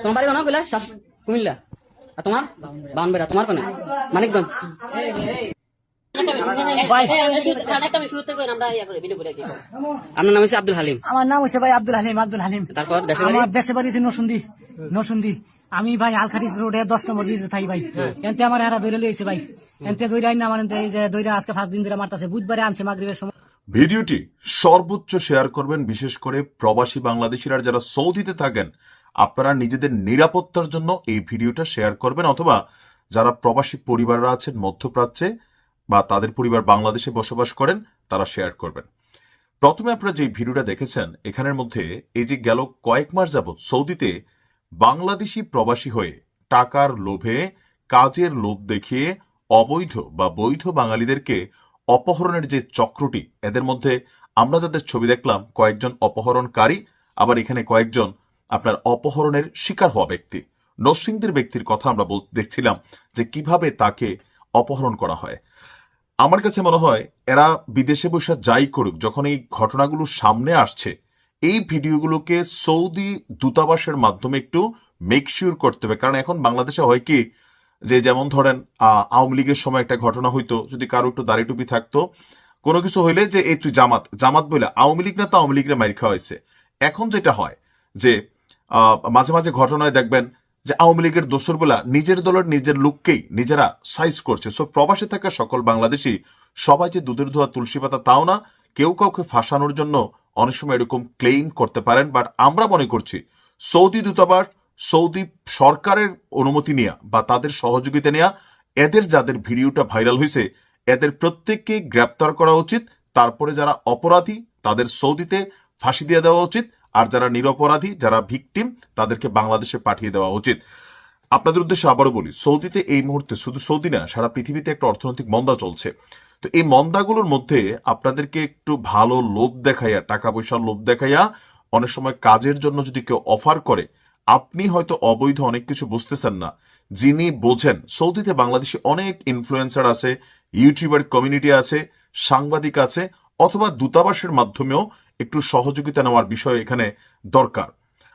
তোমার বাড়ি না কুমিল্লা তোমার বাউনবেড়া তোমার কোনে মানিকগঞ্জ আপনার নাম হচ্ছে আব্দুল হালিম? আমার নাম হচ্ছে ভাই আব্দুল হালিম। তারপর আমার দেশের বাড়ি নরসিংদী। আমি ভাই আলখারি রোডে 10 নম্বর দিতে থাকি ভাই। এনতে আমার এরা দৈরা লইছে ভাই, এনতে দৈরা না আমার দৈরা আজকে 5 দিন ধরে মারতাছে। বুধবারে আনছে মাগরিবের সময়। ভিডিওটি সর্বোচ্চ শেয়ার করবেন, বিশেষ করে প্রবাসী বাংলাদেশিরা যারা সৌদিতে থাকেন আপনারা নিজেদের নিরাপত্তার জন্য এই ভিডিওটা শেয়ার করবেন, অথবা যারা প্রবাসী পরিবাররা আছেন মধ্যপ্রাচ্যে বা তাদের পরিবার বাংলাদেশে বসবাস করেন তারা শেয়ার করবেন। প্রথমে আপনারা যে ভিডিওটা দেখেছেন এখানের মধ্যে এই যে গেল কয়েক মাস যাবৎ সৌদিতে বাংলাদেশি প্রবাসী হয়ে টাকার লোভে, কাজের লোভ দেখিয়ে অবৈধ বা বৈধ বাঙালিদেরকে অপহরণের যে চক্রটি, এদের মধ্যে আমরা যাদের ছবি দেখলাম কয়েকজন অপহরণকারী, আবার এখানে কয়েকজন আপনার অপহরণের শিকার হওয়া ব্যক্তি। নরসিংদীর ব্যক্তির কথা আমরা দেখছিলাম যে কিভাবে তাকে অপহরণ করা হয়। আমার কাছে মনে হয় এরা বিদেশে বসে যাই করুক, যখন এই ঘটনাগুলো সামনে আসছে এই ভিডিওগুলোকে সৌদি দূতাবাসের মাধ্যমে একটু মেকশিওর করতে হবে। কারণ এখন বাংলাদেশে হয় কি যে, যেমন ধরেন আওয়ামী লীগের সময় একটা ঘটনা হইতো, যদি কারো একটু দাড়ি টুপি থাকতো, কোনো কিছু হইলে যে এই তুই জামাত বলে আওয়ামী লীগ না তো আওয়ামী লীগরা মাইর খাওয়া হয়েছে। এখন যেটা হয় যে মাঝে মাঝে ঘটনায় দেখবেন যে আওয়ামী লীগের দোসর বলা নিজের দলের নিজের লোককেই নিজেরা সাইজ করছে। সো প্রবাসে থাকা সকল বাংলাদেশি সবাই যে দুধের ধোয়া তুলসী পাতা তাও না, কেউ কাউকে ফাঁসানোর জন্য অনেক সময় এরকম ক্লেইম করতে পারেন। বাট আমরা মনে করছি সৌদি দূতাবাস, সৌদি সরকারের অনুমতি নেওয়া বা তাদের সহযোগিতা নেওয়া, এদের যাদের ভিডিওটা ভাইরাল হয়েছে এদের প্রত্যেককে গ্রেপ্তার করা উচিত। তারপরে যারা অপরাধী তাদের সৌদিতে ফাঁসি দিয়ে দেওয়া উচিত, আর যারা নিরপরাধী, যারা ভিকটিম, তাদেরকে বাংলাদেশে পাঠিয়ে দেওয়া উচিত। আপনাদের উদ্দেশ্যে আবারও বলি, সৌদিতে এই মুহূর্তে, শুধু সৌদি না সারা পৃথিবীতে একটা অর্থনৈতিক মন্দা চলছে। তো এই মন্দাগুলোর মধ্যে আপনাদেরকে একটু ভালো লোভ দেখাইয়া, টাকা পয়সার লোভ দেখাইয়া অনেক সময় কাজের জন্য যদি কেউ অফার করে, আপনি হয়তো অবৈধ অনেক কিছু বুঝতেছেন না, যিনি বোঝেন সৌদিতে বাংলাদেশে অনেক ইনফ্লুয়েন্সার আছে, ইউটিউবার কমিউনিটি আছে, সাংবাদিক আছে, অথবা দূতাবাসের মাধ্যমেও একটু সহযোগিতা নেওয়ার বিষয় এখানে দরকার।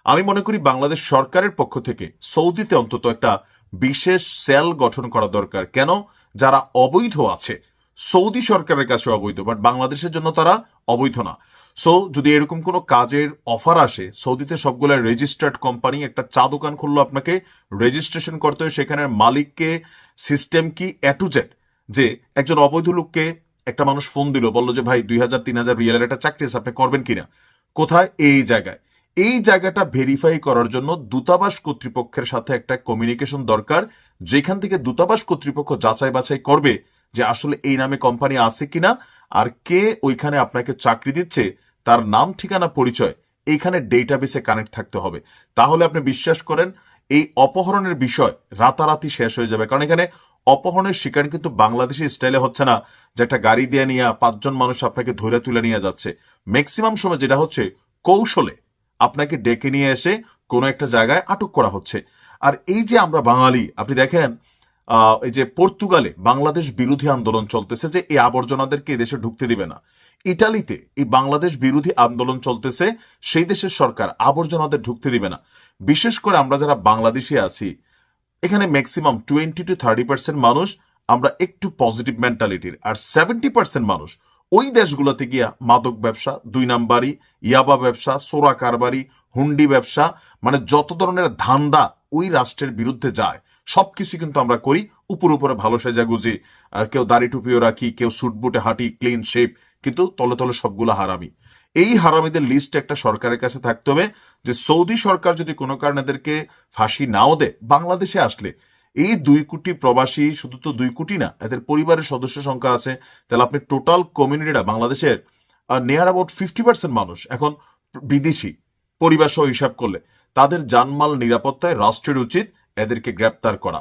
আমি মনে করি বাংলাদেশ সরকারের পক্ষ থেকে সৌদিতে অন্তত একটা বিশেষ সেল গঠন করা দরকার। কেন? যারা অবৈধ আছে, সৌদি সরকারের কাছে অবৈধ, বাট বাংলাদেশের জন্য তারা অবৈধ না। সো যদি এরকম কোনো কাজের অফার আসে, সৌদিতে সবগুলো রেজিস্টার্ড কোম্পানি, একটা চা দোকান খুললো, আপনাকে রেজিস্ট্রেশন করতে হয়, সেখানের মালিককে, সিস্টেম কি, এ টু জেড। যে একজন অবৈধ লোককে একটা মানুষ ফোন দিল, বললো যে ভাই 2000-3000 রিয়ালের একটা চাকরি আছে, আপনি করবেন কিনা, কোথায়, এই জায়গায়। এই জায়গাটা ভেরিফাই করার জন্য দূতাবাস কর্তৃপক্ষের সাথে একটা কমিউনিকেশন দরকার, যেখান থেকে দূতাবাস কর্তৃপক্ষ যাচাই বাছাই করবে যে আসলে এই নামে কোম্পানি আছে কিনা, আর কে ওইখানে আপনাকে চাকরি দিচ্ছে তার নাম, ঠিকানা, পরিচয় এইখানে ডেটাবেসে কানেক্ট থাকতে হবে। তাহলে আপনি বিশ্বাস করেন এই অপহরণের বিষয় রাতারাতি শেষ হয়ে যাবে। কারণ এখানে অপহরণের শিকার কিন্তু বাংলাদেশি স্টাইলে হচ্ছে না যে একটা গাড়ি দিয়ে নিয়ে 5 জন মানুষ আপনাকে ধরে তুলে নিয়ে যাচ্ছে। ম্যাক্সিমাম সময় যেটা হচ্ছে কৌশলে আপনাকে ডেকে নিয়ে এসে কোনো একটা জায়গায় আটক করা হচ্ছে। আর এই যে আমরা বাঙালি, আপনি দেখেন এই যে পর্তুগালে বাংলাদেশ বিরোধী আন্দোলন চলতেছে যে এই আবর্জনাদেরকে এই দেশে ঢুকতে দিবে না। ইটালিতে এই বাংলাদেশ বিরোধী আন্দোলন চলতেছে, সেই দেশের সরকার আবর্জনাদের ঢুকতে দিবে না। বিশেষ করে আমরা যারা বাংলাদেশি আছি এখানে ম্যাক্সিমাম 20-30% মানুষ আমরা একটু পজিটিভ মেন্টালিটির, আর 70% মানুষ ওই দেশগুলোতে গিয়া মাদক ব্যবসা, 2 নাম্বারি, ইয়াবা ব্যবসা, সোরা কারবারি, হুন্ডি ব্যবসা, মানে যত ধরনের ধান্দা ওই রাষ্ট্রের বিরুদ্ধে যায় সবকিছু কিন্তু আমরা করি। উপরে ভালো সেজা গুজি, কেউ দাড়ি টুপিও রাখি, কেউ সুটবুটে হাঁটি, ক্লিন শেপ, কিন্তু তলে তলে সবগুলো হারামি। এই হারামিদের লিস্ট একটা সরকারের কাছে থাকতে হবে, যে সৌদি সরকার যদি কোনো কারণে এদেরকে ফাঁসি নাও দেয়, বাংলাদেশে আসলে এই 2 কোটি প্রবাসী, শুধু তো 2 কোটি না, এদের পরিবারের সদস্য সংখ্যা আছে, তাহলে আপনি টোটাল কমিউনিটিটা বাংলাদেশের নিয়ার অ্যাবাউট 50% মানুষ এখন বিদেশি, পরিবার সহ হিসাব করলে তাদের জানমাল নিরাপত্তায় রাষ্ট্রের উচিত এদেরকে গ্রেপ্তার করা।